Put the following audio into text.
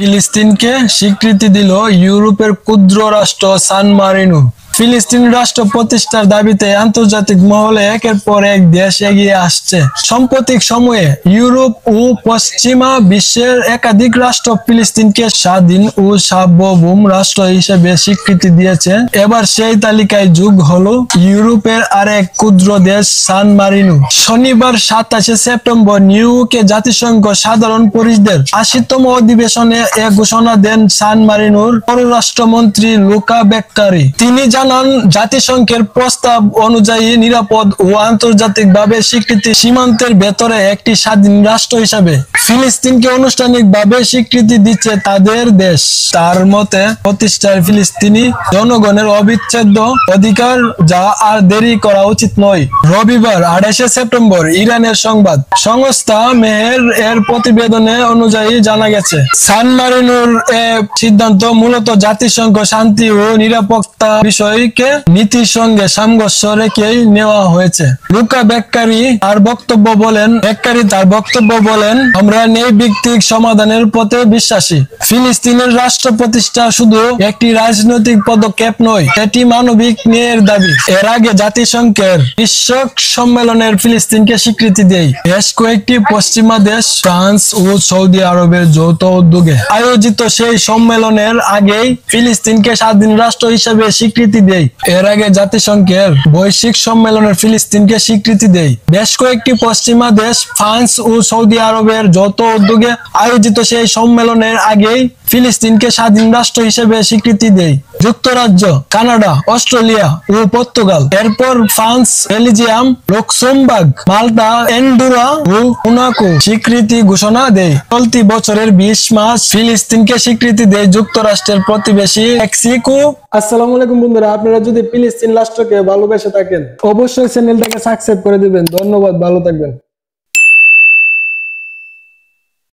ফিলিস্তিনকে স্বীকৃতি দিল ইউরোপের ক্ষুদ্র রাষ্ট্র সান মারিনো। ফিলিস্তিন রাষ্ট্র প্রতিষ্ঠার দাবিতে আন্তর্জাতিক মহলে একের পর এক দেশ এগিয়ে আসছে। সাম্প্রতিক সময়ে ইউরোপ ও পশ্চিমা বিশ্বের একাধিক রাষ্ট্র ফিলিস্তিনকে স্বাধীন ও সার্বভৌম রাষ্ট্র হিসেবে স্বীকৃতি দিয়েছে। এবার সেই তালিকায় যোগ হলো ইউরোপের আরেক ক্ষুদ্র দেশ সান মারিনো। শনিবার 27 সেপ্টেম্বর নিউ ইয়র্কে জাতিসংঘ সাধারণ পরিষদের 80তম অধিবেশনে এ ঘোষণা দেন সান মারিনোর পররাষ্ট্রমন্ত্রী লুকা বেক্কারি। তিনি জানান, জাতিসংঘের প্রস্তাব অনুযায়ী নিরাপদ ও আন্তর্জাতিকভাবে স্বীকৃতি সীমান্তের ভেতরে একটি স্বাধীন রাষ্ট্র হিসাবে ফিলিস্তিনকে আনুষ্ঠানিকভাবে স্বীকৃতি দিচ্ছে তাদের দেশ। তার মতে, প্রতিষ্ঠার ফিলিস্তিনি জনগণের অবিচ্ছেদ্য অধিকার, যা আর দেরি করা উচিত নয়। রবিবার 28 সেপ্টেম্বর ইরানের সংবাদ সংস্থা মেহের এর প্রতিবেদনে অনুযায়ী জানা গেছে, সান মারিনোর এ সিদ্ধান্ত মূলত জাতিসংঘ শান্তি ও নিরাপত্তা বিষয়কে নীতির সঙ্গে সামঞ্জস্য রেখেই নেওয়া হয়েছে। লুকা বেক্কারি তার বক্তব্য বলেন, আমরা ন্যায়ভিত্তিক সমাধানের পথে বিশ্বাসী। ফিলিস্তিনের রাষ্ট্র প্রতিষ্ঠা শুধু একটি রাজনৈতিক পদক্ষেপ নয়, এটি মানবিক ন্যায়ের দাবি। এর আগে জাতিসংঘের বিশ্ব সম্মেলনের ফিলিস্তিনকে স্বীকৃতি দেয় বেশ কয়েকটি পশ্চিমা দেশ, ফ্রান্স ও সৌদি আরবের যৌথ উদ্যোগে আয়োজিত সেই সম্মেলনের আগেই ফিলিস্তিনকে স্বাধীন রাষ্ট্র হিসেবে স্বীকৃতি দেয়। এর আগে জাতিসংঘের বৈশ্বিক সম্মেলনের ফিলিস্তিনকে স্বীকৃতি দেয় বেশ কয়েকটি পশ্চিমা দেশ, ফ্রান্স ও সৌদি আরবের যৌথ উদ্যোগে আয়োজিত সেই সম্মেলনের আগেই ফিলিস্তিনকে স্বাধীন রাষ্ট্র হিসেবে স্বীকৃতি দেয় যুক্তরাজ্য, কানাডা, অস্ট্রেলিয়া ও পর্তুগাল। এরপর ফ্রান্স, বেলজিয়াম, লুক্সেমবার্গ, মাল্টা, এন্ডোরা ও মোনাকো স্বীকৃতি ঘোষণা দেয়। চলতি বছরের 20 মার্চ ফিলিস্তিনকে স্বীকৃতি দেয় যুক্তরাষ্ট্রের প্রতিবেশী মেক্সিকো। আসসালামু আলাইকুম বন্ধুরা, আপনারা যদি ফিলিস্তিন রাষ্ট্রকে ভালোবেসে থাকেন অবশ্যই চ্যানেলটাকে সাবস্ক্রাইব করে দিবেন। ধন্যবাদ, ভালো থাকবেন।